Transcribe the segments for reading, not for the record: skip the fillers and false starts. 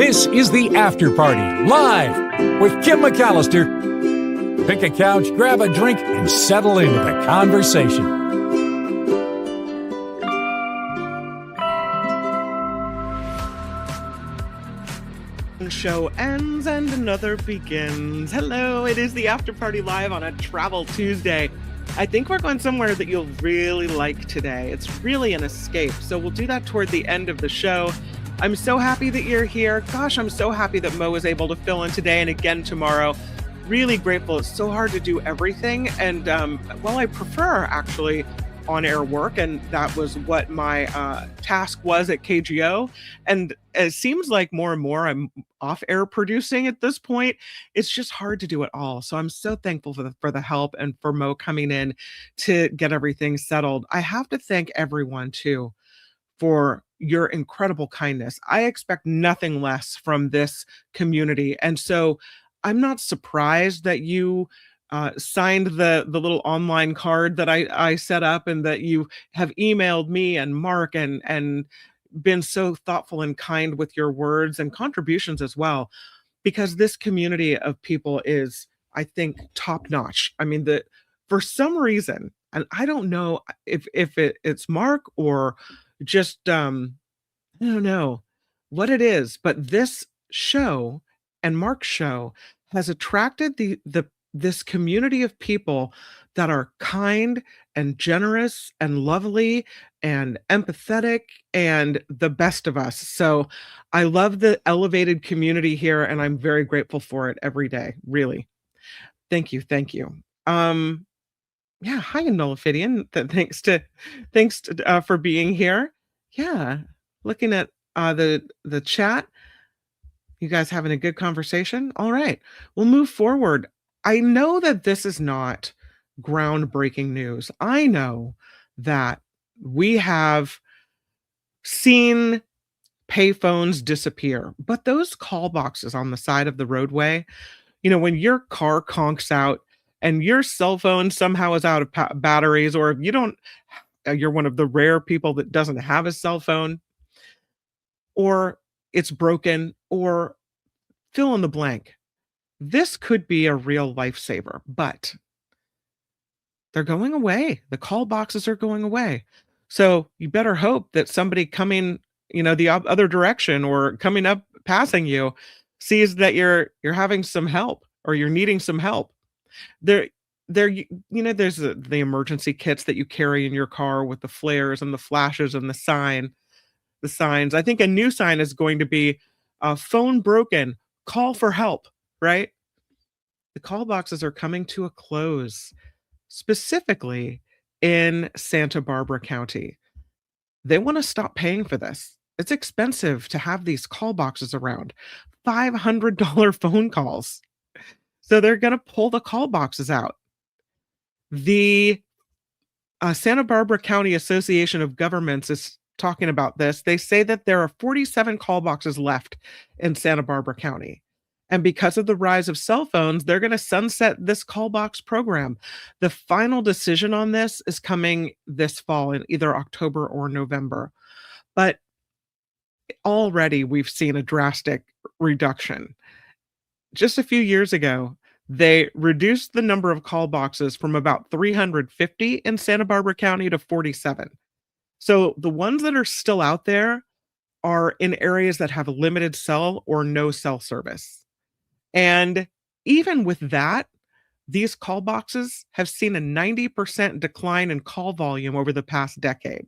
This is the After Party, live with Kim McAllister. Pick a couch, grab a drink, and settle into the conversation. Show ends and another begins. Hello, it is the After Party live on a Travel Tuesday. I think we're going somewhere that you'll really like today. It's really an escape, so we'll do that toward the end of the show. I'm so happy that you're here. Gosh, I'm so happy that Mo is able to fill in today and again tomorrow. Really grateful. It's so hard to do everything, and well, I prefer actually on-air work, and that was what my task was at KGO. And it seems like more and more I'm off-air producing at this point. It's just hard to do it all. So I'm so thankful for the help and for Mo coming in to get everything settled. I have to thank everyone too for your incredible kindness. I expect nothing less from this community. And so I'm not surprised that you signed the little online card that I set up, and that you have emailed me and Mark and been so thoughtful and kind with your words and contributions as well, because this community of people is, I think, top notch. I mean, for some reason, and I don't know if it's Mark or just I don't know what it is, but this show and Mark's show has attracted this community of people that are kind and generous and lovely and empathetic and the best of us. So I love the elevated community here, and I'm very grateful for it every day. Really. Thank you. Thank you. Yeah. Hi, Nullifidian. Thanks for being here. Yeah. Looking at the chat. You guys having a good conversation? All right. We'll move forward. I know that this is not groundbreaking news. I know that we have seen payphones disappear, but those call boxes on the side of the roadway, when your car conks out and your cell phone somehow is out of batteries, or if you're one of the rare people that doesn't have a cell phone, or it's broken, or fill in the blank. This could be a real lifesaver, but they're going away. The call boxes are going away. So you better hope that somebody coming, the other direction or coming up passing you sees that you're having some help, or you're needing some help. There's the emergency kits that you carry in your car with the flares and the flashes and the signs. I think a new sign is going to be phone broken, call for help, right? The call boxes are coming to a close, specifically in Santa Barbara County. They want to stop paying for this. It's expensive to have these call boxes around, $500 phone calls. So they're going to pull the call boxes out. The Santa Barbara County Association of Governments is talking about this. They say that there are 47 call boxes left in Santa Barbara County. And because of the rise of cell phones, they're going to sunset this call box program. The final decision on this is coming this fall in either October or November. But already we've seen a drastic reduction. Just a few years ago, they reduced the number of call boxes from about 350 in Santa Barbara County to 47. So the ones that are still out there are in areas that have limited cell or no cell service. And even with that, these call boxes have seen a 90% decline in call volume over the past decade.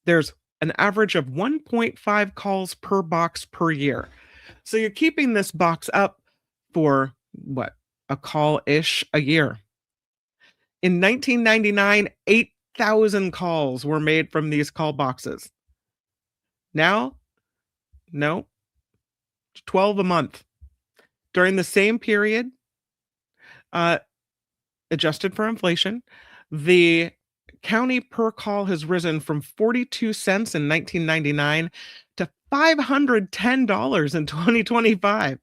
There's an average of 1.5 calls per box per year. So you're keeping this box up for a call-ish a year. In 1999, 8,000 calls were made from these call boxes. Now, no, 12 a month. During the same period, adjusted for inflation, the county per call has risen from 42 cents in 1999 to $510 in 2025.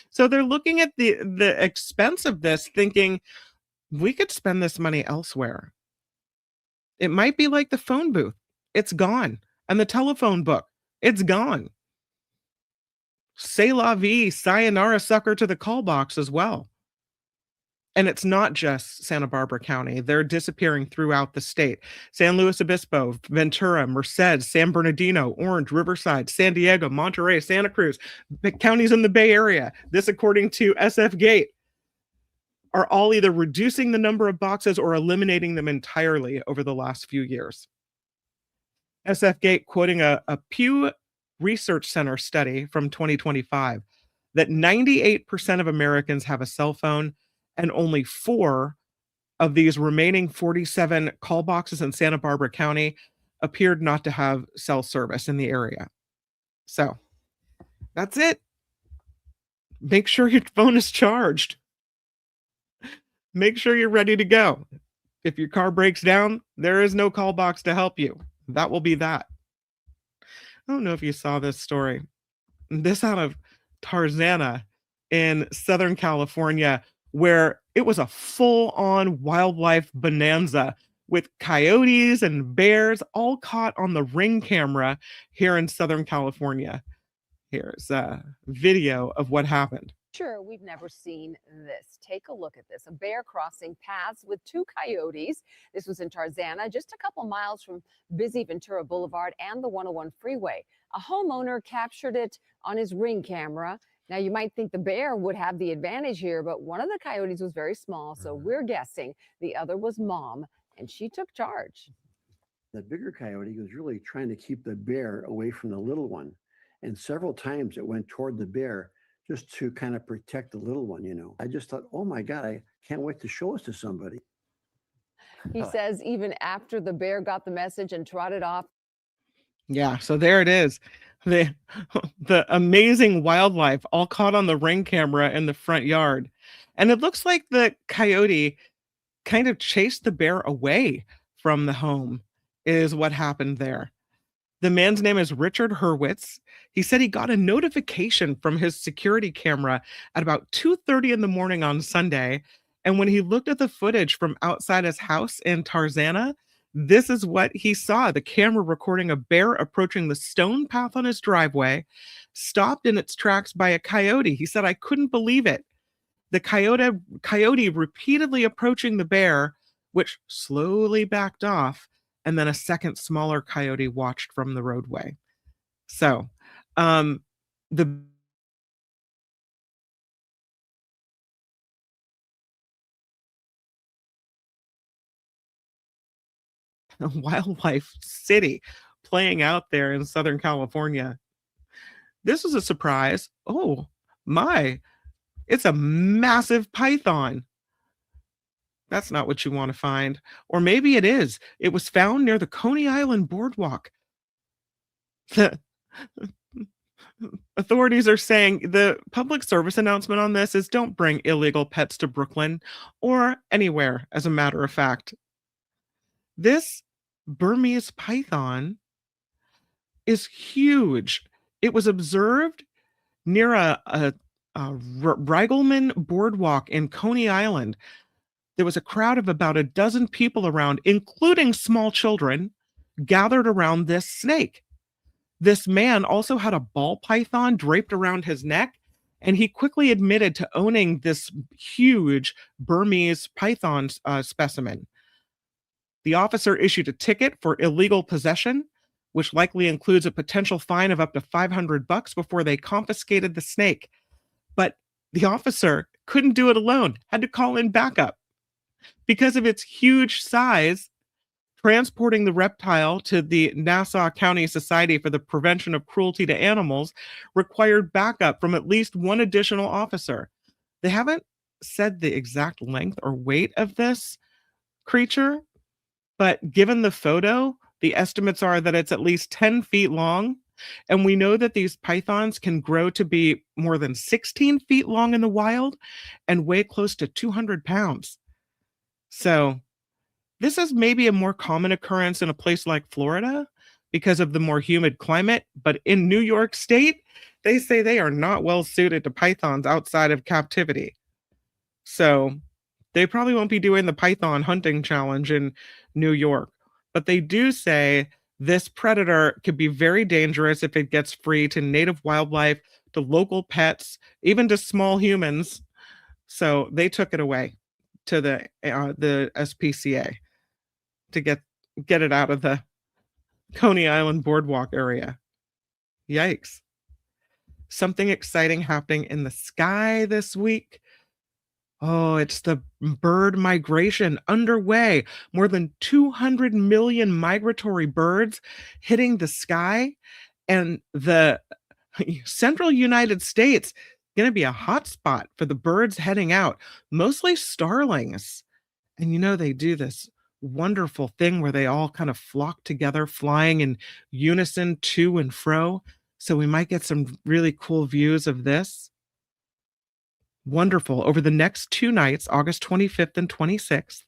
So they're looking at the expense of this, thinking we could spend this money elsewhere. It might be like the phone booth. It's gone. And the telephone book. It's gone. C'est la vie, sayonara sucker to the call box as well. And it's not just Santa Barbara County. They're disappearing throughout the state. San Luis Obispo, Ventura, Merced, San Bernardino, Orange, Riverside, San Diego, Monterey, Santa Cruz, the counties in the Bay Area. This, according to SF Gate, are all either reducing the number of boxes or eliminating them entirely over the last few years. SF Gate quoting a Pew Research Center study from 2025 that 98% of Americans have a cell phone, and only 4 of these remaining 47 call boxes in Santa Barbara County appeared not to have cell service in the area. So that's it. Make sure your phone is charged. Make sure you're ready to go. If your car breaks down, there is no call box to help you. That will be that. I don't know if you saw this story. This out of Tarzana in Southern California, where it was a full-on wildlife bonanza with coyotes and bears all caught on the Ring camera here in Southern California. Here's a video of what happened. Sure, we've never seen this. Take a look at this. A bear crossing paths with 2 coyotes. This was in Tarzana, just a couple miles from busy Ventura Boulevard and the 101 freeway. A homeowner captured it on his Ring camera. Now, you might think the bear would have the advantage here, but one of the coyotes was very small, so we're guessing the other was Mom, and she took charge. The bigger coyote was really trying to keep the bear away from the little one. And several times it went toward the bear just to kind of protect the little one, you know. I just thought, oh my God, I can't wait to show us to somebody. He says even after the bear got the message and trotted off. Yeah, so there it is. The amazing wildlife all caught on the Ring camera in the front yard. And it looks like the coyote kind of chased the bear away from the home, is what happened there. The man's name is Richard Hurwitz. He said he got a notification from his security camera at about 2:30 in the morning on Sunday. And when he looked at the footage from outside his house in Tarzana, this is what he saw. The camera recording a bear approaching the stone path on his driveway, stopped in its tracks by a coyote. He said, I couldn't believe it. The coyote repeatedly approaching the bear, which slowly backed off, and then a second smaller coyote watched from the roadway. So, the wildlife city playing out there in Southern California. This was a surprise. Oh my, it's a massive python. That's not what you want to find. Or maybe it is. It was found near the Coney Island boardwalk. The authorities are saying the public service announcement on this is don't bring illegal pets to Brooklyn or anywhere, as a matter of fact. This Burmese python is huge. It was observed near a Reigelman boardwalk in Coney Island. There was a crowd of about a dozen people around, including small children, gathered around this snake. This man also had a ball python draped around his neck, and he quickly admitted to owning this huge Burmese python specimen. The officer issued a ticket for illegal possession, which likely includes a potential fine of up to $500 before they confiscated the snake. But the officer couldn't do it alone, had to call in backup. Because of its huge size, transporting the reptile to the Nassau County Society for the Prevention of Cruelty to Animals required backup from at least one additional officer. They haven't said the exact length or weight of this creature, but given the photo, the estimates are that it's at least 10 feet long. And we know that these pythons can grow to be more than 16 feet long in the wild and weigh close to 200 pounds. So this is maybe a more common occurrence in a place like Florida because of the more humid climate. But in New York State, they say they are not well suited to pythons outside of captivity. So they probably won't be doing the python hunting challenge in New York. But they do say this predator could be very dangerous if it gets free to native wildlife, to local pets, even to small humans. So they took it away to the SPCA to get it out of the Coney Island boardwalk area. Yikes. Something exciting happening in the sky this week. Oh, it's the bird migration underway. More than 200 million migratory birds hitting the sky, and the central United States going to be a hot spot for the birds heading out, mostly starlings. And they do this wonderful thing where they all kind of flock together, flying in unison to and fro. So we might get some really cool views of this. Wonderful. Over the next 2 nights, August 25th and 26th,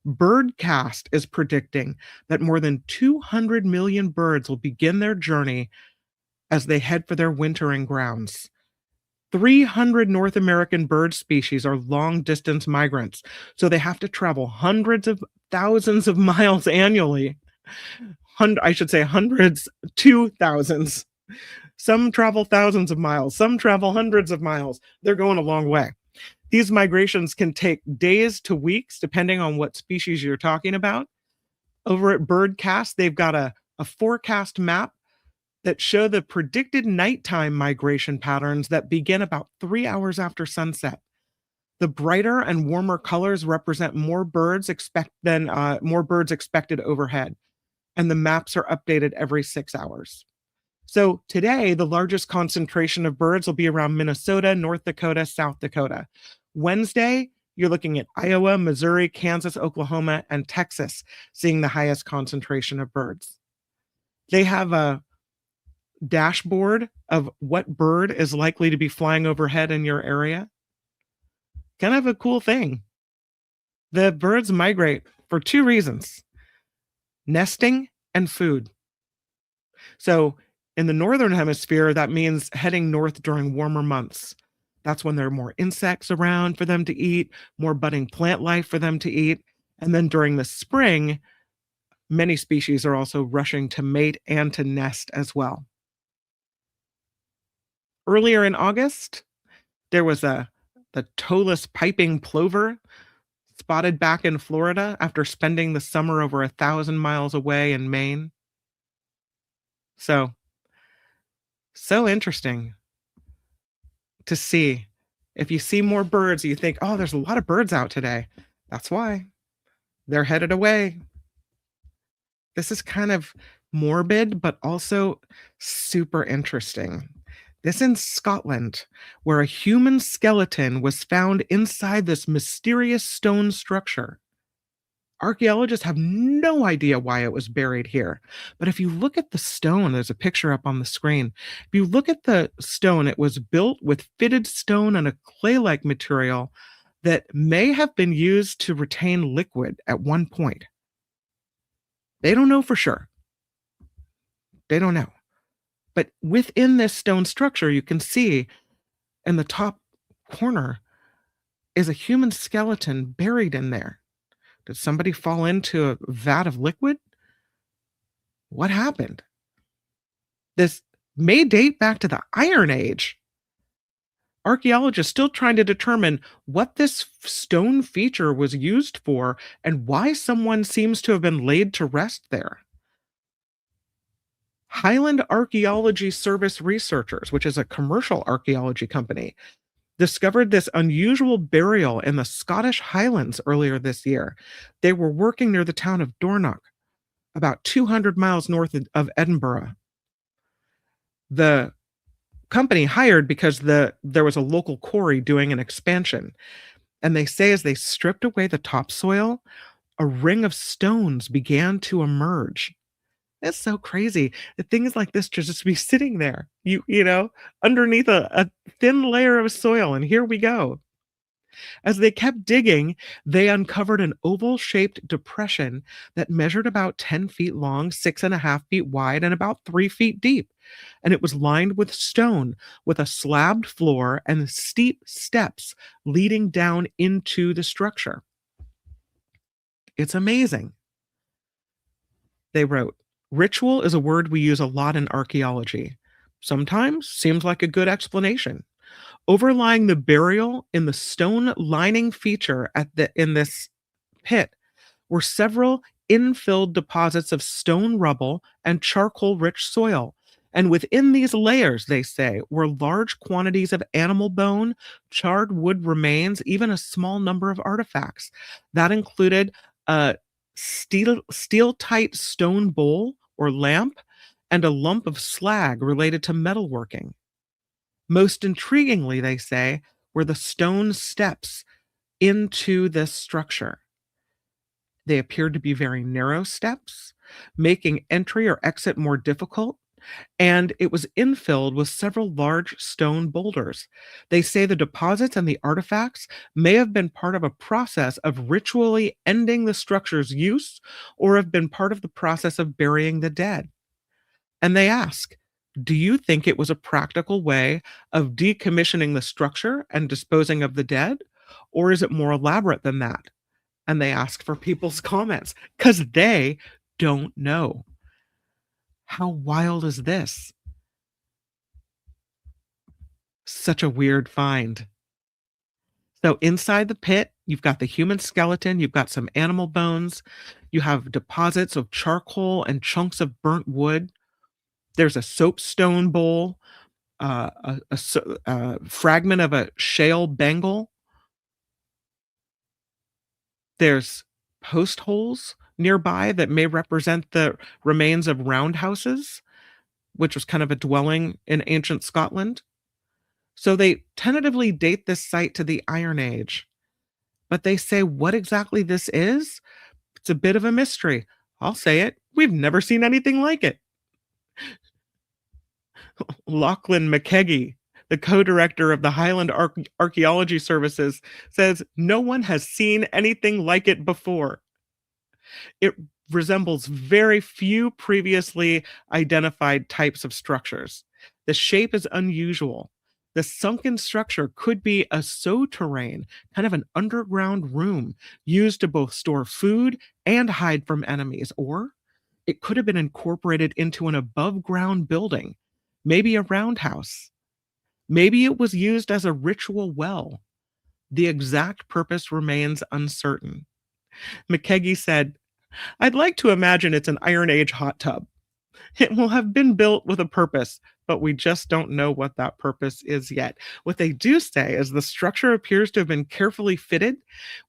Birdcast is predicting that more than 200 million birds will begin their journey as they head for their wintering grounds. 300 North American bird species are long-distance migrants, so they have to travel hundreds of thousands of miles annually. I should say hundreds to thousands. Some travel thousands of miles, some travel hundreds of miles. They're going a long way. These migrations can take days to weeks, depending on what species you're talking about. Over at Birdcast, they've got a forecast map that show the predicted nighttime migration patterns that begin about 3 hours after sunset. The brighter and warmer colors represent more birds expected overhead, and the maps are updated every 6 hours. So today, the largest concentration of birds will be around Minnesota, North Dakota, South Dakota. Wednesday, you're looking at Iowa, Missouri, Kansas, Oklahoma, and Texas, seeing the highest concentration of birds. They have a dashboard of what bird is likely to be flying overhead in your area. Kind of a cool thing. The birds migrate for 2 reasons: nesting and food. So in the northern hemisphere, that means heading north during warmer months. That's when there are more insects around for them to eat, more budding plant life for them to eat. And then during the spring, many species are also rushing to mate and to nest as well. Earlier in August, there was the toeless piping plover spotted back in Florida after spending the summer over 1,000 miles away in Maine. So interesting to see. If you see more birds, you think, oh, there's a lot of birds out today. That's why. They're headed away. This is kind of morbid, but also super interesting. This in Scotland, where a human skeleton was found inside this mysterious stone structure. Archaeologists have no idea why it was buried here. But if you look at the stone, there's a picture up on the screen. If you look at the stone, it was built with fitted stone and a clay-like material that may have been used to retain liquid at one point. They don't know for sure. They don't know. But within this stone structure, you can see in the top corner is a human skeleton buried in there. Did somebody fall into a vat of liquid? What happened? This may date back to the Iron Age. Archaeologists still trying to determine what this stone feature was used for and why someone seems to have been laid to rest there. Highland Archaeology Service researchers, which is a commercial archaeology company, discovered this unusual burial in the Scottish Highlands earlier this year. They were working near the town of Dornoch, about 200 miles north of Edinburgh. The company hired because there was a local quarry doing an expansion. And they say as they stripped away the topsoil, a ring of stones began to emerge. It's so crazy that things like this should just be sitting there, you know, underneath a thin layer of soil. And here we go. As they kept digging, they uncovered an oval-shaped depression that measured about 10 feet long, 6.5 feet wide, and about 3 feet deep. And it was lined with stone, with a slabbed floor and steep steps leading down into the structure. It's amazing. They wrote, "Ritual is a word we use a lot in archaeology. sometimes seems like a good explanation. Overlying the burial in the stone lining feature in this pit were several infilled deposits of stone rubble and charcoal rich soil. And within these layers, they say, were large quantities of animal bone, charred wood remains, even a small number of artifacts. That included a steel tight stone bowl or lamp and a lump of slag related to metalworking. Most intriguingly, they say, were the stone steps into this structure. They appeared to be very narrow steps, making entry or exit more difficult, and it was infilled with several large stone boulders. They say the deposits and the artifacts may have been part of a process of ritually ending the structure's use or have been part of the process of burying the dead. And they ask, do you think it was a practical way of decommissioning the structure and disposing of the dead? Or is it more elaborate than that? And they ask for people's comments because they don't know. How wild is this? Such a weird find. So inside the pit, you've got the human skeleton, you've got some animal bones, you have deposits of charcoal and chunks of burnt wood. There's a soapstone bowl, a fragment of a shale bangle. There's post holes nearby that may represent the remains of roundhouses, which was kind of a dwelling in ancient Scotland. So they tentatively date this site to the Iron Age, but they say what exactly this is, it's a bit of a mystery. I'll say it, we've never seen anything like it. Lachlan McKeggie, the co-director of the Highland Archaeology Services, says no one has seen anything like it before. It resembles very few previously identified types of structures. The shape is unusual. The sunken structure could be a souterrain, kind of an underground room used to both store food and hide from enemies, or it could have been incorporated into an above ground building, maybe a roundhouse. Maybe it was used as a ritual well. The exact purpose remains uncertain. McKeggie said, I'd like to imagine it's an Iron Age hot tub. It will have been built with a purpose, but we just don't know what that purpose is yet. What they do say is the structure appears to have been carefully fitted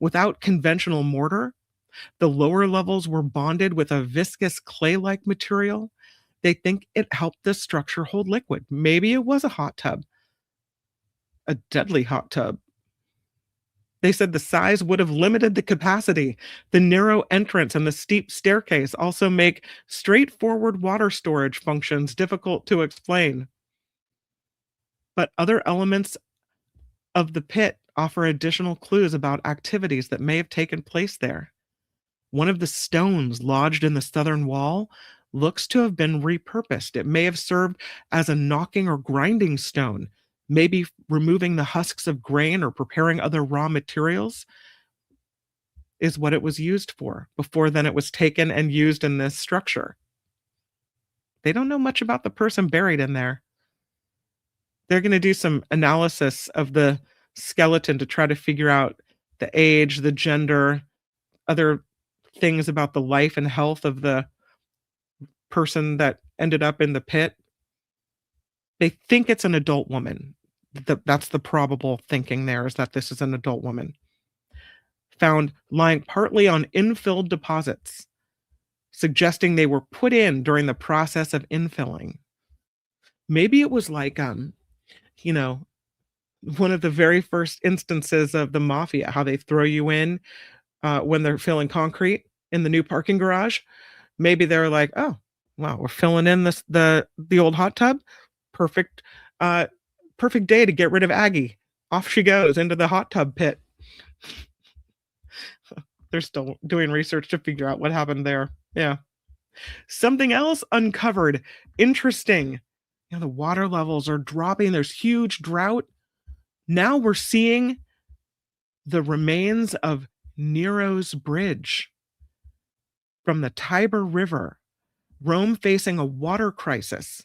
without conventional mortar. The lower levels were bonded with a viscous clay-like material. They think it helped the structure hold liquid. Maybe it was a hot tub, a deadly hot tub. They said the size would have limited the capacity. The narrow entrance and the steep staircase also make straightforward water storage functions difficult to explain. But other elements of the pit offer additional clues about activities that may have taken place there. One of the stones lodged in the southern wall looks to have been repurposed. It may have served as a knocking or grinding stone, maybe removing the husks of grain or preparing other raw materials is what it was used for. Before then, it was taken and used in this structure. They don't know much about the person buried in there. They're going to do some analysis of the skeleton to try to figure out the age, the gender, other things about the life and health of the person that ended up in the pit. They think it's an adult woman. That's the probable thinking there, is that this is an adult woman. Found lying partly on infilled deposits, suggesting they were put in during the process of infilling. Maybe it was like, one of the very first instances of the mafia, how they throw you in when they're filling concrete in the new parking garage. Maybe they're like, oh, wow, we're filling in the old hot tub. Perfect day to get rid of Aggie. Off she goes into the hot tub pit. They're still doing research to figure out what happened there. Yeah. Something else uncovered. Interesting. The water levels are dropping. There's huge drought. Now we're seeing the remains of Nero's bridge from the Tiber River. Rome facing a water crisis.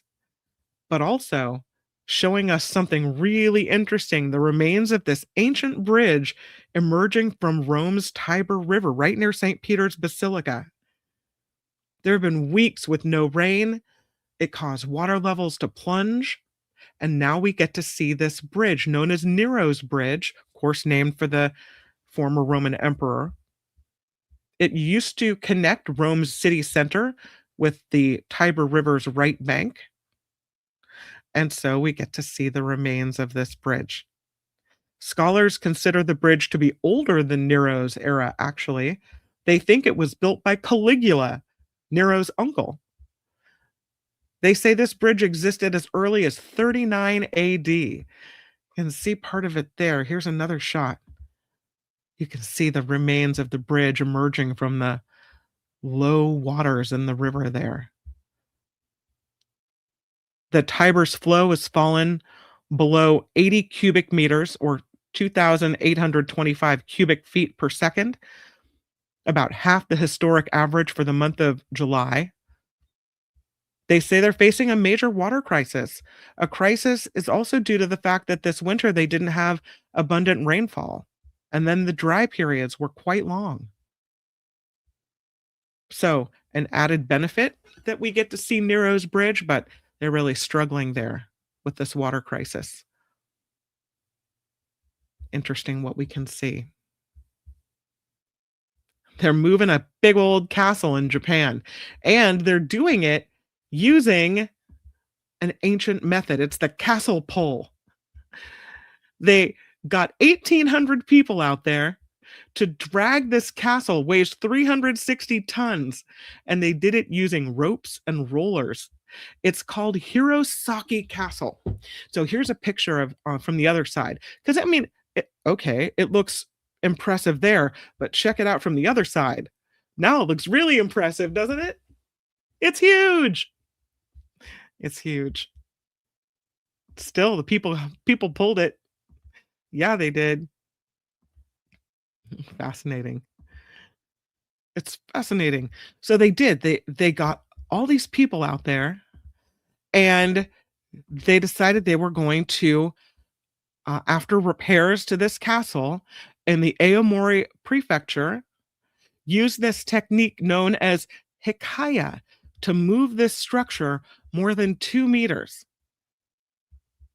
but also showing us something really interesting, the remains of this ancient bridge emerging from Rome's Tiber River right near St. Peter's Basilica. There have been weeks with no rain. It caused water levels to plunge. And now we get to see this bridge known as Nero's Bridge, of course, named for the former Roman emperor. It used to connect Rome's city center with the Tiber River's right bank. And so we get to see the remains of this bridge. Scholars consider the bridge to be older than Nero's era, actually. They think it was built by Caligula, Nero's uncle. They say this bridge existed as early as 39 AD. You can see part of it there. Here's another shot. You can see the remains of the bridge emerging from the low waters in the river there. The Tiber's flow has fallen below 80 cubic meters or 2,825 cubic feet per second, about half the historic average for the month of July. They say they're facing a major water crisis. A crisis is also due to the fact that this winter they didn't have abundant rainfall, and then the dry periods were quite long. So, an added benefit that we get to see Nero's bridge, but they're really struggling there with this water crisis. Interesting what we can see. They're moving a big old castle in Japan, and they're doing it using an ancient method. It's the castle pole. They got 1,800 people out there to drag this castle, weighs 360 tons, and they did it using ropes and rollers. It's called Hirosaki Castle. So here's a picture of from the other side. Because, I mean, it looks impressive there, but check it out from the other side. Now it looks really impressive, doesn't it? It's huge. It's huge. Still, the people pulled it. Yeah, they did. Fascinating. It's fascinating. So they did. They got all these people out there, and they decided they were going to, after repairs to this castle in the Aomori prefecture, use this technique known as hikaya to move this structure more than 2 meters.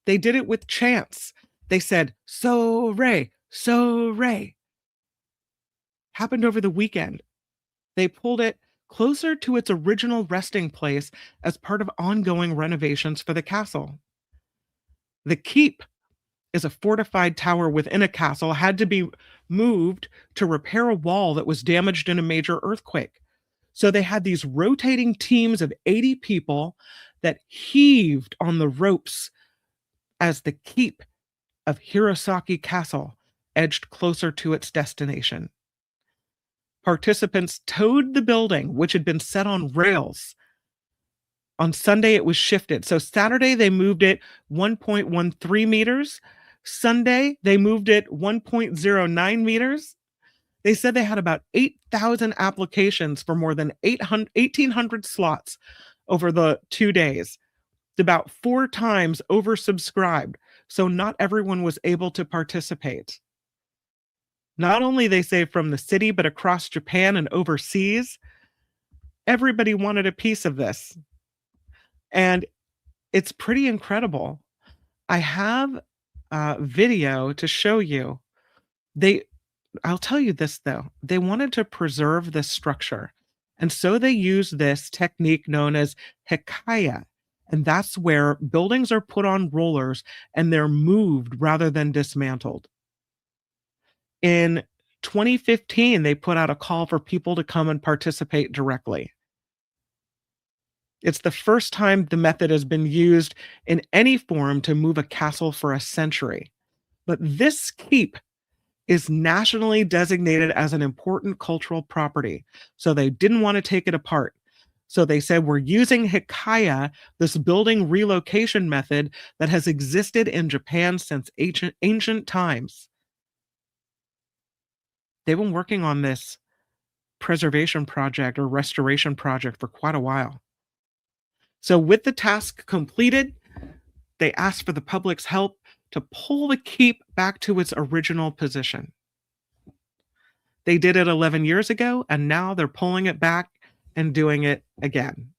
They did it with chants. They said, "So-re, so-re." Happened over the weekend. They pulled it closer to its original resting place as part of ongoing renovations for the castle. The keep is a fortified tower within a castle, had to be moved to repair a wall that was damaged in a major earthquake. So they had these rotating teams of 80 people that heaved on the ropes as the keep of Hirosaki Castle edged closer to its destination. Participants towed the building, which had been set on rails. On Sunday, it was shifted. So Saturday, they moved it 1.13 meters. Sunday, they moved it 1.09 meters. They said they had about 8,000 applications for more than 1,800 slots over the 2 days. It's about 4 times oversubscribed. So not everyone was able to participate. Not only, they say, from the city, but across Japan and overseas, everybody wanted a piece of this. And it's pretty incredible. I have a video to show you. I'll tell you this, though. They wanted to preserve this structure. And so they use this technique known as hikaya. And that's where buildings are put on rollers and they're moved rather than dismantled. In 2015, they put out a call for people to come and participate directly. It's the first time the method has been used in any form to move a castle for a century. But this keep is nationally designated as an important cultural property. So they didn't want to take it apart. So they said, we're using hikaya, this building relocation method that has existed in Japan since ancient times. They've been working on this preservation project or restoration project for quite a while. So with the task completed, They asked for the public's help to pull the keep back to its original position. They did it 11 years ago, and now they're pulling it back and doing it again.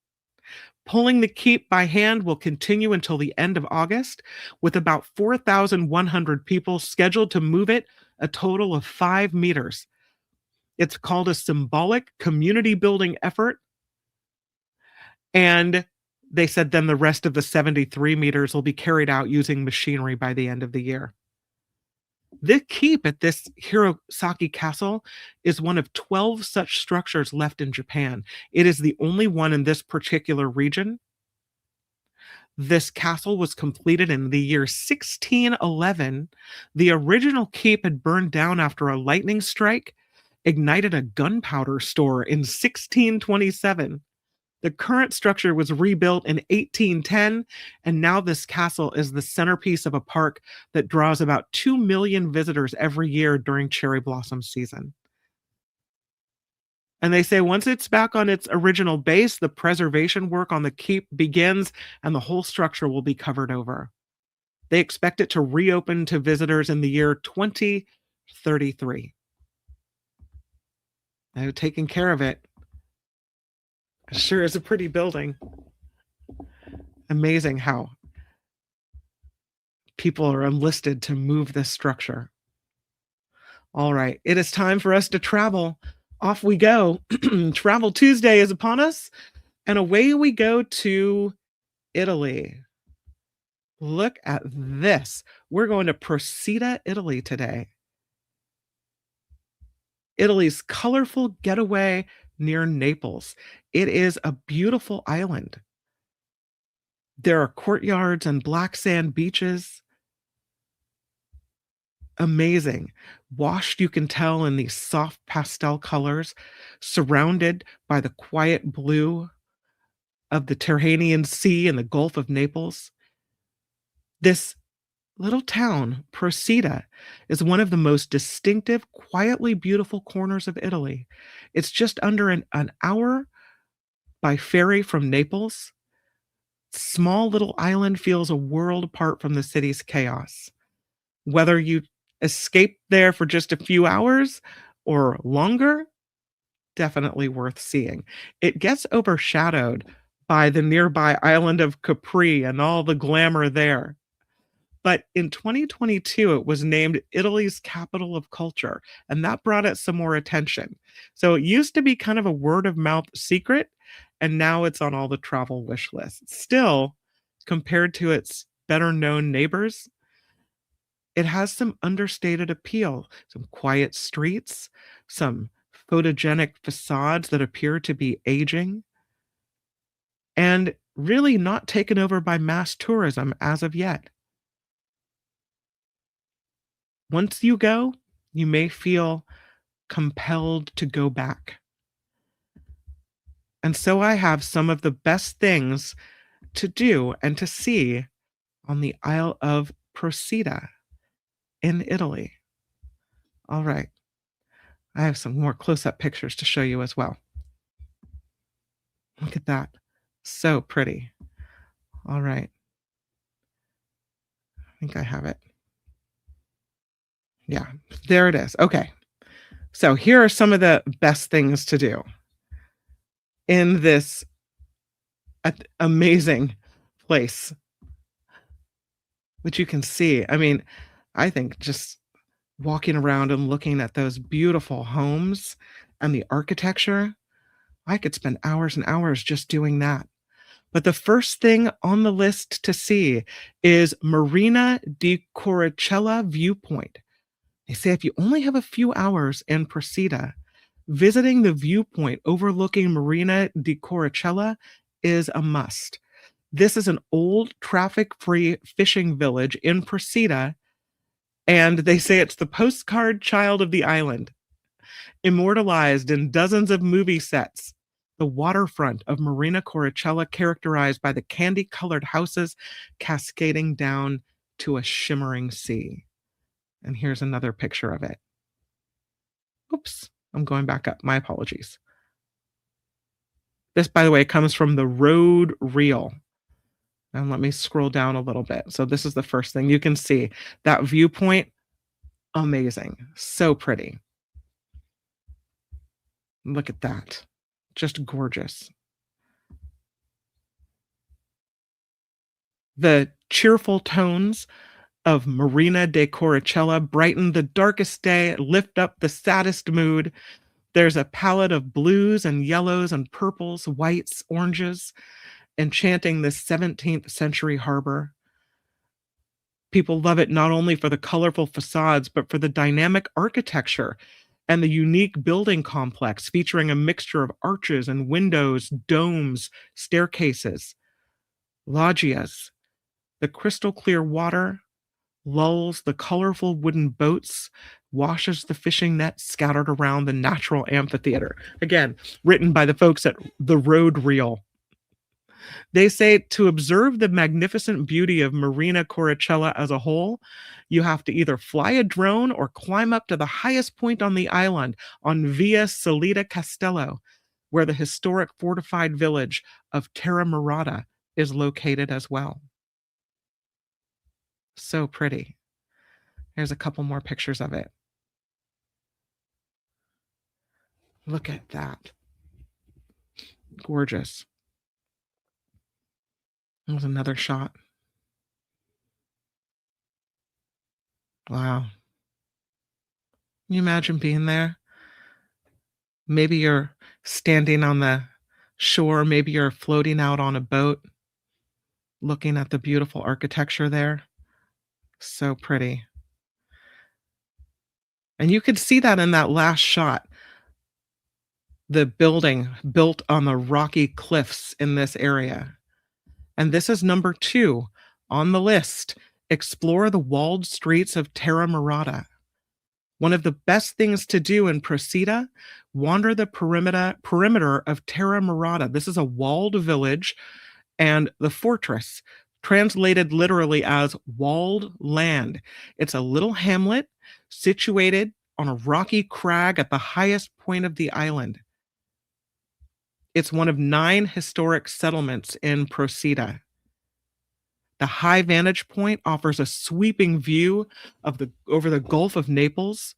Pulling the keep by hand will continue until the end of August, with about 4,100 people scheduled to move it a total of 5 meters. It's called a symbolic community building effort. And they said then the rest of the 73 meters will be carried out using machinery by the end of the year. The keep at this Hirosaki castle is one of 12 such structures left in Japan. It is the only one in this particular region. This castle was completed in the year 1611. The original keep had burned down after a lightning strike, ignited a gunpowder store in 1627. The current structure was rebuilt in 1810, and now this castle is the centerpiece of a park that draws about 2 million visitors every year during cherry blossom season. And they say once it's back on its original base, the preservation work on the keep begins and the whole structure will be covered over. They expect it to reopen to visitors in the year 2033. Now, taking care of it sure is a pretty building. Amazing how people are enlisted to move this structure. All right, it is time for us to travel. Off we go. Travel Tuesday is upon us, and away we go to Italy. Look at this. We're going to Procida, Italy today. Italy's colorful getaway near Naples. It is a beautiful island. There are courtyards and black sand beaches. Amazing. Washed, you can tell, in these soft pastel colors, surrounded by the quiet blue of the Tyrrhenian Sea and the Gulf of Naples. This little town, Procida, is one of the most distinctive, quietly beautiful corners of Italy. It's just under an hour by ferry from Naples. Small little island feels a world apart from the city's chaos. Whether you escape there for just a few hours or longer, definitely worth seeing. It gets overshadowed by the nearby island of Capri and all the glamour there. But in 2022, it was named Italy's capital of culture, and that brought it some more attention. So it used to be kind of a word of mouth secret, and now it's on all the travel wish lists. Still, compared to its better known neighbors, it has some understated appeal, some quiet streets, some photogenic facades that appear to be aging, and really not taken over by mass tourism as of yet. Once you go, you may feel compelled to go back. And so I have some of the best things to do and to see on the Isle of Procida in Italy. All right. I have some more close-up pictures to show you as well. Look at that. So pretty. All right. I think I have it. Yeah, there it is. Okay. So here are some of the best things to do in this amazing place, which you can see. I mean, I think just walking around and looking at those beautiful homes and the architecture, I could spend hours and hours just doing that. But the first thing on the list to see is Marina di Coricella Viewpoint. They say if you only have a few hours in Procida, visiting the viewpoint overlooking Marina di Coricella is a must. This is an old traffic-free fishing village in Procida, and they say it's the postcard child of the island. Immortalized in dozens of movie sets, the waterfront of Marina Coricella characterized by the candy-colored houses cascading down to a shimmering sea. And here's another picture of it. Oops, I'm going back up. My apologies. This, by the way, comes from the Road Reel. And let me scroll down a little bit. So this is the first thing you can see. That viewpoint, amazing. So pretty. Look at that. Just gorgeous. The cheerful tones of Marina de Coricella brighten the darkest day, lift up the saddest mood. There's a palette of blues and yellows and purples, whites, oranges, enchanting this 17th century harbor. People love it not only for the colorful facades, but for the dynamic architecture and the unique building complex featuring a mixture of arches and windows, domes, staircases, loggias. The crystal clear water lulls the colorful wooden boats, washes the fishing nets scattered around the natural amphitheater. Again, written by the folks at The Road Reel. They say to observe the magnificent beauty of Marina Coricella as a whole, you have to either fly a drone or climb up to the highest point on the island on Via Salida Castello, where the historic fortified village of Terra Murata is located as well. So pretty. Here's a couple more pictures of it. Look at that. Gorgeous. There's another shot. Wow. Can you imagine being there? Maybe you're standing on the shore, maybe you're floating out on a boat, looking at the beautiful architecture there. So pretty. And you could see that in that last shot. The building built on the rocky cliffs in this area. And this is number 2 on the list. Explore the walled streets of Terra Murata. One of the best things to do in Procida, wander the perimeter of Terra Murata. This is a walled village and the fortress, translated literally as walled land. It's a little hamlet situated on a rocky crag at the highest point of the island. It's one of 9 historic settlements in Procida. The high vantage point offers a sweeping view over the Gulf of Naples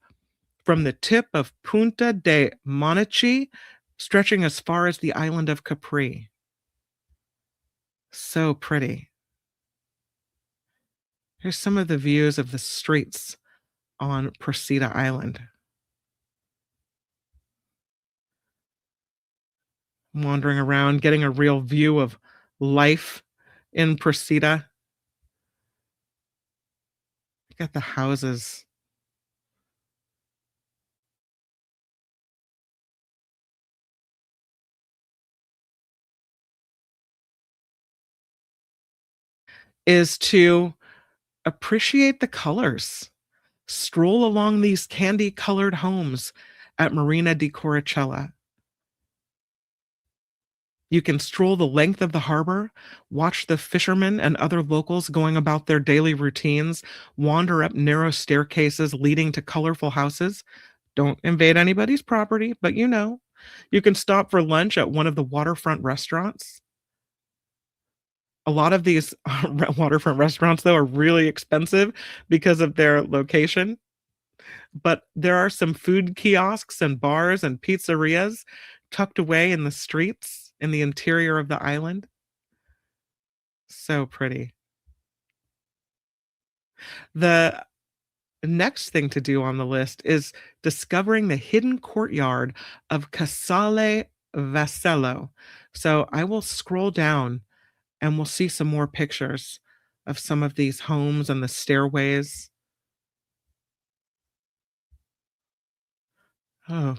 from the tip of Punta de Monachi, stretching as far as the island of Capri. So pretty. Here's some of the views of the streets on Procida Island. Wandering around, getting a real view of life in Procida. Look at the houses. Is to appreciate the colors. Stroll along these candy-colored homes at Marina di Coricella. You can stroll the length of the harbor, watch the fishermen and other locals going about their daily routines, wander up narrow staircases leading to colorful houses. Don't invade anybody's property, but you know. You can stop for lunch at one of the waterfront restaurants. A lot of these waterfront restaurants, though, are really expensive because of their location. But there are some food kiosks and bars and pizzerias tucked away in the streets in the interior of the island. So pretty. The next thing to do on the list is discovering the hidden courtyard of Casale Vassello. So I will scroll down and we'll see some more pictures of some of these homes and the stairways. Oh,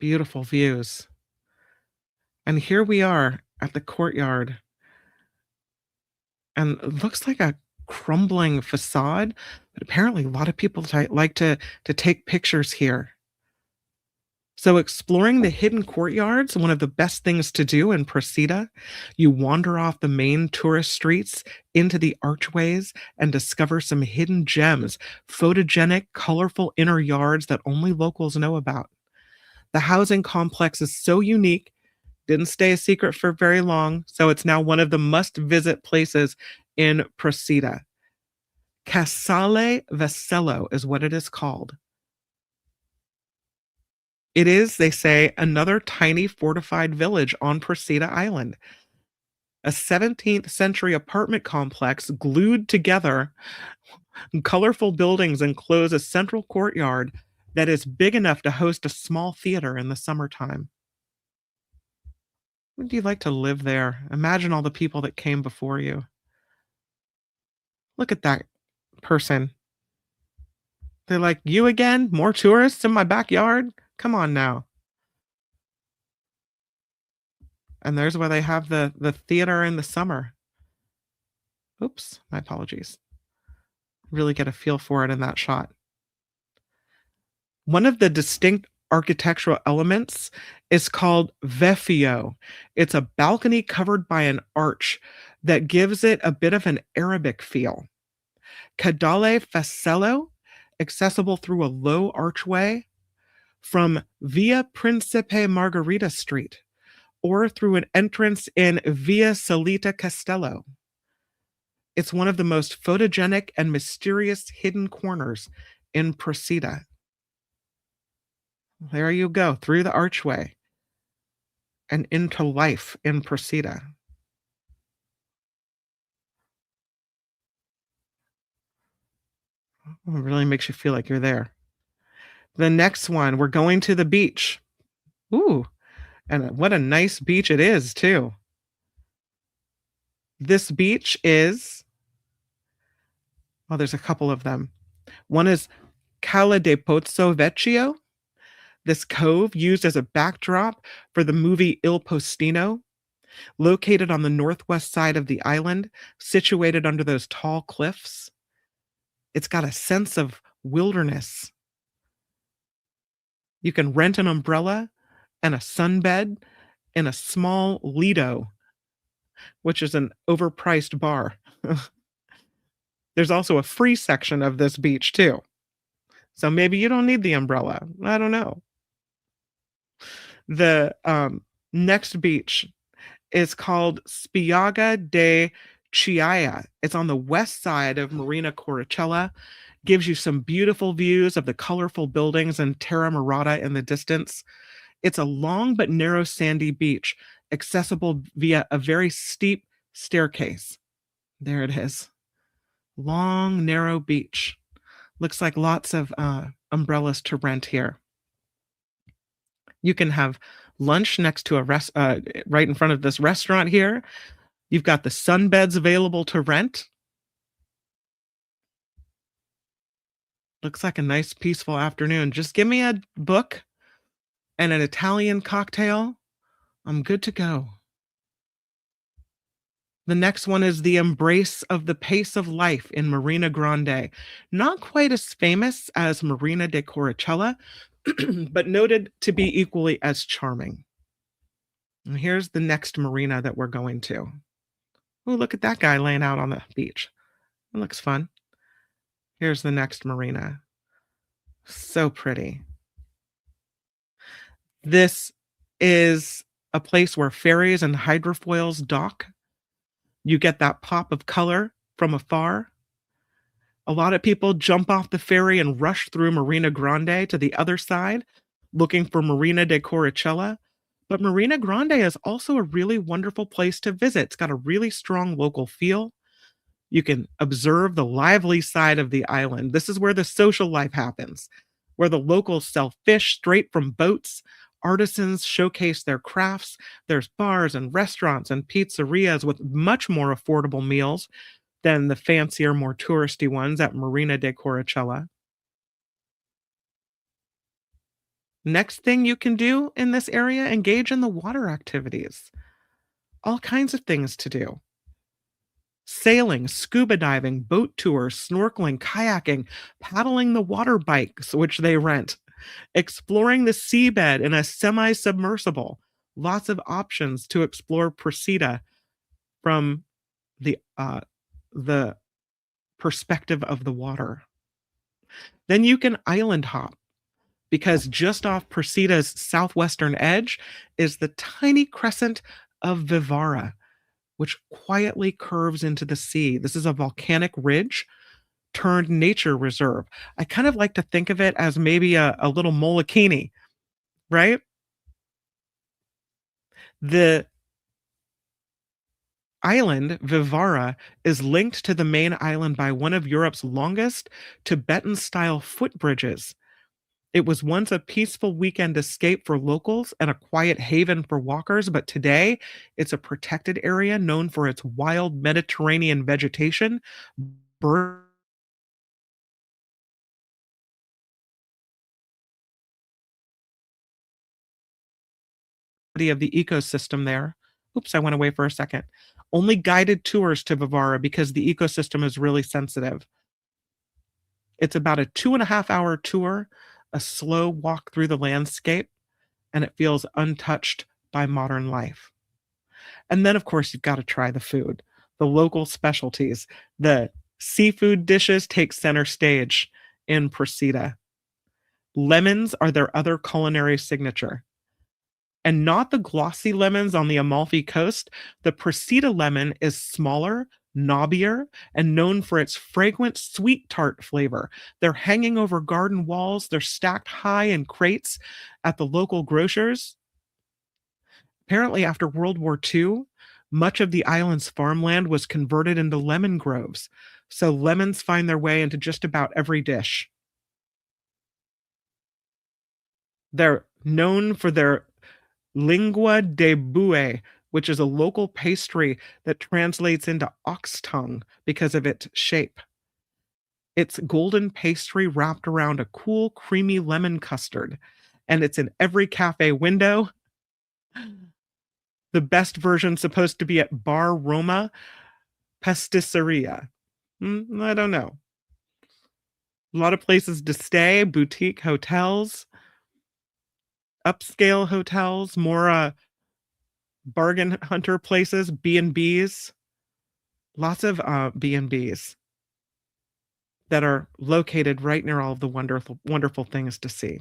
beautiful views. And here we are at the courtyard. And it looks like a crumbling facade, but apparently a lot of people like to take pictures here. So exploring the hidden courtyards, one of the best things to do in Procida. You wander off the main tourist streets into the archways and discover some hidden gems, photogenic, colorful inner yards that only locals know about. The housing complex is so unique Didn't stay a secret for very long, so it's now one of the must-visit places in Procida. Casale Vesello is what it is called. It is, they say, another tiny fortified village on Procida Island. A 17th century apartment complex glued together. Colorful buildings enclose a central courtyard that is big enough to host a small theater in the summertime. Would you like to live there? Imagine all the people that came before you. Look at that person. They're like, you again? More tourists in my backyard? Come on now. And there's where they have the theater in the summer. Oops, my apologies. Really get a feel for it in that shot. One of the distinct architectural elements is called vefio. It's a balcony covered by an arch that gives it a bit of an Arabic feel. Cadale Facello, accessible through a low archway from Via Principe Margherita Street, or through an entrance in Via Salita Castello. It's one of the most photogenic and mysterious hidden corners in Procida. There you go, through the archway and into life in Procida. It really makes you feel like you're there. The next one, we're going to the beach. Ooh, and what a nice beach it is, too. This beach is, well, there's a couple of them. One is Cala de Pozzo Vecchio. This cove used as a backdrop for the movie Il Postino, located on the northwest side of the island, situated under those tall cliffs. It's got a sense of wilderness. You can rent an umbrella and a sunbed in a small Lido, which is an overpriced bar. There's also a free section of this beach, too. So maybe you don't need the umbrella. I don't know. The next beach is called Spiaggia de Chiaia. It's on the west side of Marina Coricella. Gives you some beautiful views of the colorful buildings and Terra Murata in the distance. It's a long but narrow sandy beach, accessible via a very steep staircase. There it is. Long, narrow beach. Looks like lots of umbrellas to rent here. You can have lunch next to right in front of this restaurant here. You've got the sunbeds available to rent. Looks like a nice, peaceful afternoon. Just give me a book and an Italian cocktail. I'm good to go. The next one is the embrace of the pace of life in Marina Grande. Not quite as famous as Marina de Coricella, but noted to be equally as charming. And here's the next marina that we're going to. Oh, look at that guy laying out on the beach. It looks fun. Here's the next marina. So pretty. This is a place where ferries and hydrofoils dock. You get that pop of color from afar. A lot of people jump off the ferry and rush through Marina Grande to the other side, looking for Marina de Coricella. But Marina Grande is also a really wonderful place to visit. It's got a really strong local feel. You can observe the lively side of the island. This is where the social life happens, where the locals sell fish straight from boats. Artisans showcase their crafts. There's bars and restaurants and pizzerias with much more affordable meals than the fancier, more touristy ones at Marina de Coricella. Next thing you can do in this area, engage in the water activities. All kinds of things to do. Sailing, scuba diving, boat tours, snorkeling, kayaking, paddling the water bikes, which they rent, exploring the seabed in a semi-submersible. Lots of options to explore Procida from the perspective of the water. Then you can island hop. because just off Prosida's southwestern edge is the tiny crescent of Vivara, which quietly curves into the sea. This is a volcanic ridge turned nature reserve. I kind of like to think of it as maybe a little molokini, right? The island, Vivara, is linked to the main island by one of Europe's longest Tibetan-style footbridges. It was once a peaceful weekend escape for locals and a quiet haven for walkers, but today it's a protected area known for its wild Mediterranean vegetation, bird of the ecosystem there. Oops, I went away for a second. Only guided tours to Vivara because the ecosystem is really sensitive. It's about a 2.5 hour tour, a slow walk through the landscape, and it feels untouched by modern life. And then, of course, you've got to try the food, the local specialties. The seafood dishes take center stage in Procida. Lemons are their other culinary signature. And not the glossy lemons on the Amalfi Coast. The Procida lemon is smaller, knobbier, and known for its fragrant sweet tart flavor. They're hanging over garden walls. They're stacked high in crates at the local grocers. Apparently, after World War II, much of the island's farmland was converted into lemon groves. So lemons find their way into just about every dish. They're known for their lingua de bue, which is a local pastry that translates into ox tongue because of its shape. It's golden pastry wrapped around a cool, creamy lemon custard, and it's in every cafe window. The best version supposed to be at Bar Roma Pasticceria. I don't know. A lot of places to stay, boutique hotels, upscale hotels, more bargain hunter places, B&Bs. Lots of B&Bs that are located right near all of the wonderful, wonderful things to see.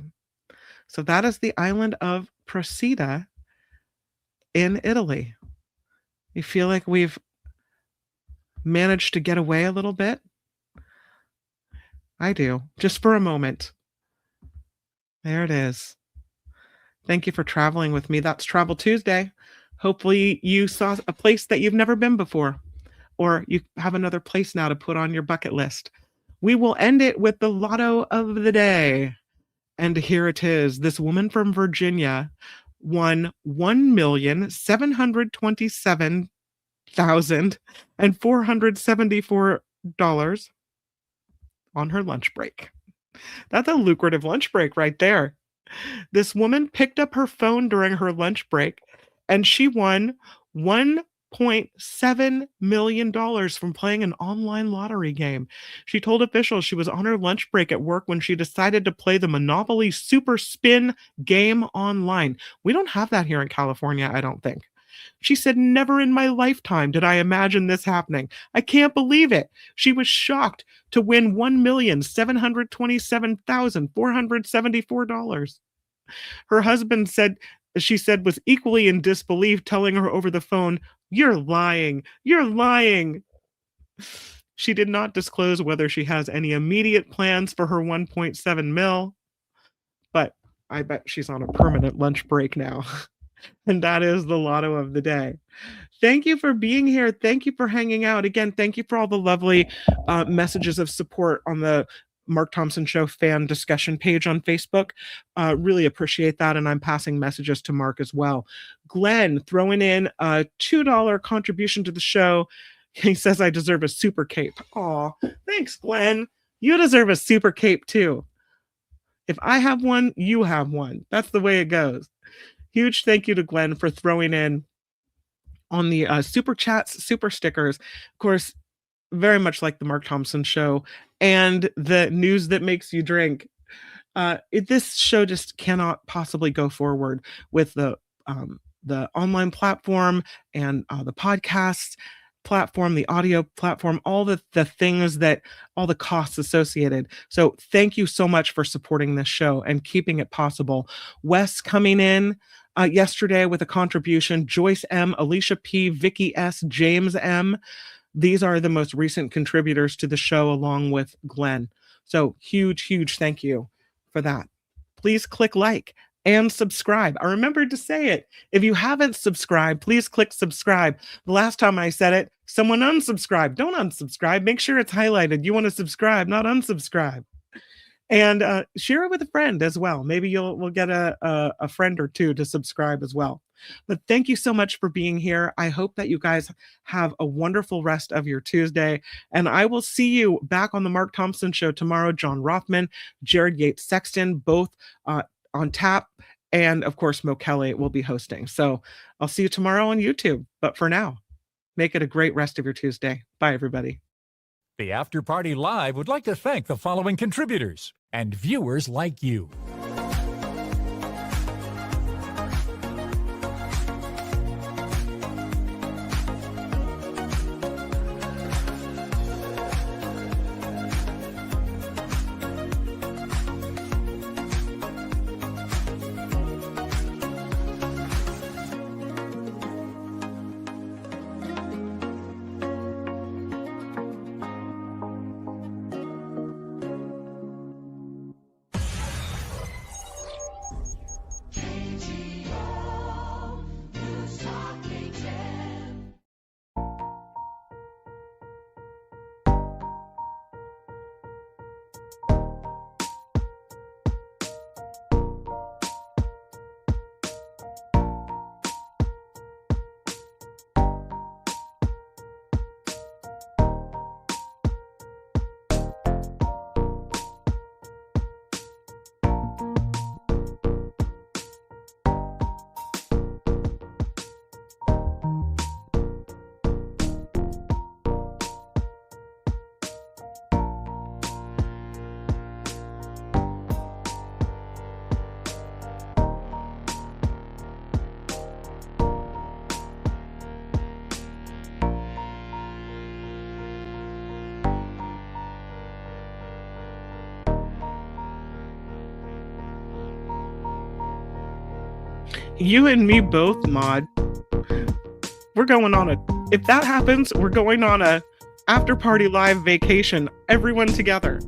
So that is the island of Procida in Italy. You feel like we've managed to get away a little bit? I do, just for a moment. There it is. Thank you for traveling with me. That's Travel Tuesday. Hopefully you saw a place that you've never been before, or you have another place now to put on your bucket list. We will end it with the lotto of the day. And here it is. This woman from Virginia won $1,727,474 on her lunch break. That's a lucrative lunch break right there. This woman picked up her phone during her lunch break and she won $1.7 million from playing an online lottery game. She told officials she was on her lunch break at work when she decided to play the Monopoly Super Spin game online. We don't have that here in California, I don't think. She said, never in my lifetime did I imagine this happening. I can't believe it. She was shocked to win $1,727,474. Her husband said, she said, was equally in disbelief, telling her over the phone, "You're lying. You're lying." She did not disclose whether she has any immediate plans for her 1.7 mil, but I bet she's on a permanent lunch break now. And that is the lotto of the day. Thank you for being here. Thank you for hanging out. Again, thank you for all the lovely messages of support on the Mark Thompson Show fan discussion page on Facebook. Really appreciate that. And I'm passing messages to Mark as well. Glenn throwing in a $2 contribution to the show. He says, I deserve a super cape. Aw, thanks, Glenn. You deserve a super cape too. If I have one, you have one. That's the way it goes. Huge thank you to Glenn for throwing in on the super chats, super stickers. Of course, very much like the Mark Thompson Show and the news that makes you drink. This show just cannot possibly go forward with the online platform and the podcasts platform, the audio platform, all the things that, all the costs associated. So thank you so much for supporting this show and keeping it possible. Wes coming in yesterday with a contribution, Joyce M, Alicia P, Vicky S, James M. These are the most recent contributors to the show, along with Glenn. So huge thank you for that. Please click like and subscribe. I remembered to say it. If you haven't subscribed, please click subscribe. The last time I said it, someone unsubscribed. Don't unsubscribe. Make sure it's highlighted. You want to subscribe, not unsubscribe. And share it with a friend as well. Maybe we'll get a friend or two to subscribe as well. But thank you so much for being here. I hope that you guys have a wonderful rest of your Tuesday. And I will see you back on the Mark Thompson Show tomorrow. John Rothman, Jared Yates Sexton, both on tap. And of course, Mo Kelly will be hosting. So I'll see you tomorrow on YouTube. But for now, make it a great rest of your Tuesday. Bye, everybody. The After Party Live would like to thank the following contributors and viewers like you. You and me both, Maud. We're going on if that happens, we're going on a after party live vacation, everyone together.